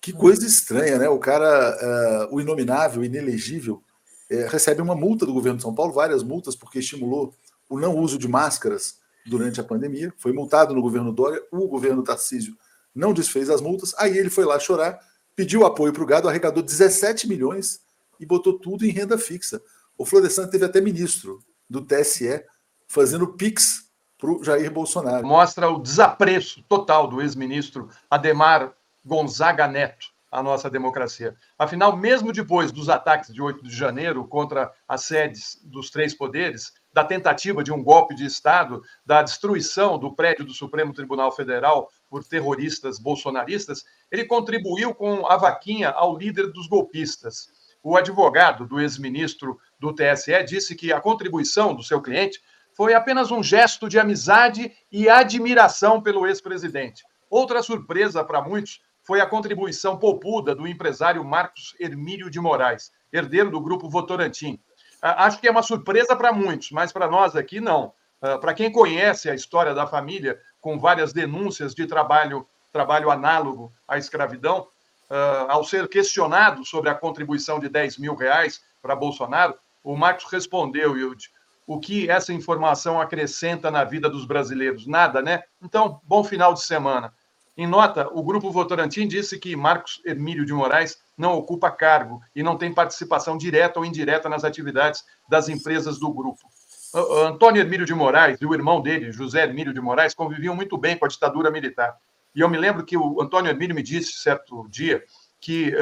Que coisa estranha, né? O cara, o inominável, inelegível, recebe uma multa do governo de São Paulo, várias multas, porque estimulou o não uso de máscaras durante a pandemia. Foi multado no governo Dória, o governo Tarcísio não desfez as multas. Aí ele foi lá chorar, pediu apoio para o gado, arrecadou 17 milhões e botou tudo em renda fixa. O Florestan teve até ministro do TSE fazendo pix para o Jair Bolsonaro. Mostra o desapreço total do ex-ministro Adhemar Gonzaga Neto à nossa democracia. Afinal, mesmo depois dos ataques de 8 de janeiro contra as sedes dos três poderes, da tentativa de um golpe de Estado, da destruição do prédio do Supremo Tribunal Federal por terroristas bolsonaristas, ele contribuiu com a vaquinha ao líder dos golpistas. O advogado do ex-ministro do TSE disse que a contribuição do seu cliente foi apenas um gesto de amizade e admiração pelo ex-presidente. Outra surpresa para muitos foi a contribuição poupuda do empresário Marcos Hermílio de Moraes, herdeiro do grupo Votorantim. Acho que é uma surpresa para muitos, mas para nós aqui não. Para quem conhece a história da família, com várias denúncias de trabalho análogo à escravidão, ao ser questionado sobre a contribuição de R$10 mil para Bolsonaro, o Marcos respondeu, Yudi, o que essa informação acrescenta na vida dos brasileiros? Nada, né? Então, bom final de semana. Em nota, o Grupo Votorantim disse que Marcos Hermílio de Moraes não ocupa cargo e não tem participação direta ou indireta nas atividades das empresas do grupo. Antônio Hermílio de Moraes e o irmão dele, José Hermílio de Moraes, conviviam muito bem com a ditadura militar. E eu me lembro que o Antônio Hermílio me disse, certo dia, que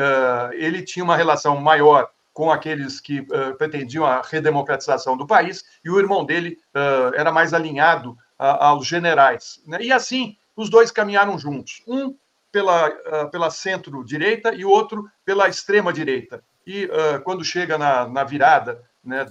ele tinha uma relação maior com aqueles que pretendiam a redemocratização do país, e o irmão dele era mais alinhado aos generais. Né? E assim, os dois caminharam juntos, um pela centro-direita e o outro pela extrema-direita. E quando chega na virada, né,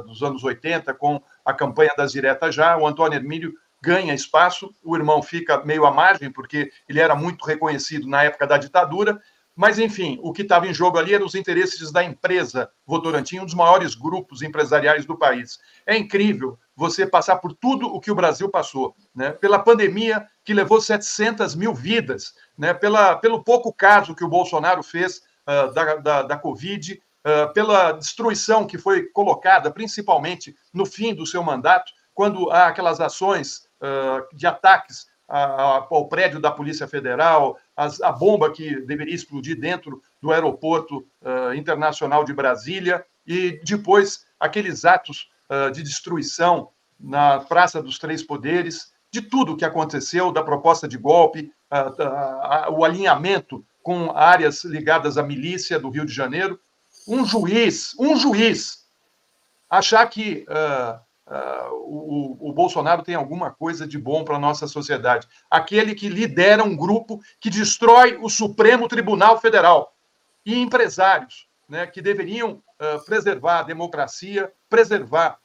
dos anos 80, com a campanha das diretas já, o Antônio Hermílio ganha espaço, o irmão fica meio à margem, porque ele era muito reconhecido na época da ditadura. Mas, enfim, o que estava em jogo ali eram os interesses da empresa Votorantim, um dos maiores grupos empresariais do país. É incrível você passar por tudo o que o Brasil passou, né? Pela pandemia, que levou 700 mil vidas, né? Pelo pouco caso que o Bolsonaro fez da Covid, pela destruição que foi colocada, principalmente no fim do seu mandato, quando há aquelas ações de ataques ao prédio da Polícia Federal, a bomba que deveria explodir dentro do aeroporto internacional de Brasília, e depois aqueles atos de destruição na Praça dos Três Poderes, de tudo o que aconteceu, da proposta de golpe, o alinhamento com áreas ligadas à milícia do Rio de Janeiro. Um juiz achar que o Bolsonaro tem alguma coisa de bom para a nossa sociedade. Aquele que lidera um grupo que destrói o Supremo Tribunal Federal. E empresários, né, que deveriam preservar a democracia, preservar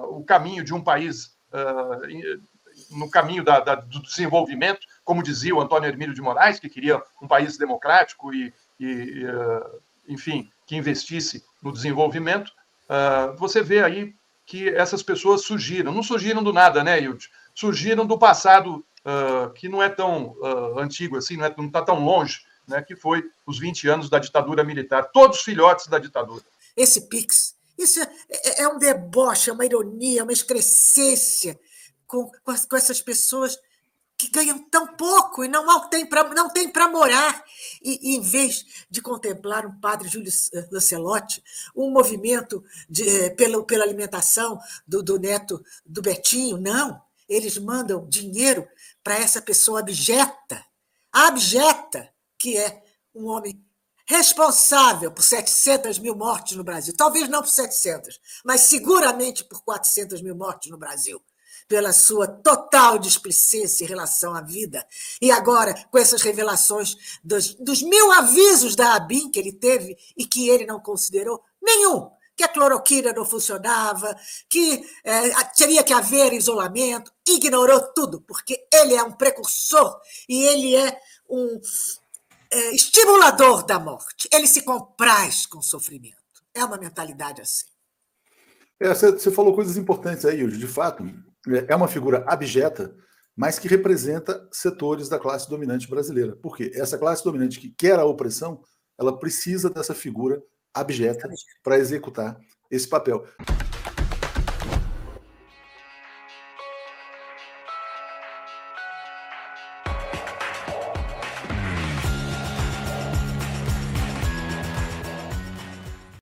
o caminho de um país no caminho do desenvolvimento, como dizia o Antônio Hermílio de Moraes, que queria um país democrático enfim, que investisse no desenvolvimento. Você vê aí que essas pessoas surgiram. Não surgiram do nada, né, Hilde? Surgiram do passado que não é tão antigo assim, não está tão longe, né, que foi os 20 anos da ditadura militar. Todos filhotes da ditadura. Esse PIX, isso é um deboche, é uma ironia, uma excrescência com essas pessoas que ganham tão pouco e não tem para morar. E, em vez de contemplar um padre Júlio Lancelotti, um movimento pela alimentação do neto do Betinho, não. Eles mandam dinheiro para essa pessoa abjeta, que é um homem responsável por 700 mil mortes no Brasil. Talvez não por 700, mas seguramente por 400 mil mortes no Brasil, pela sua total displicência em relação à vida. E agora, com essas revelações dos 1000 avisos da ABIN que ele teve e que ele não considerou nenhum, que a cloroquina não funcionava, que teria que haver isolamento, ignorou tudo, porque ele é um precursor e ele é um estimulador da morte. Ele se compraz com o sofrimento. É uma mentalidade assim. Você falou coisas importantes aí, Yuri. De fato, é uma figura abjeta mas que representa setores da classe dominante brasileira. Por quê? Essa classe dominante que quer a opressão, ela precisa dessa figura abjeta para executar esse papel.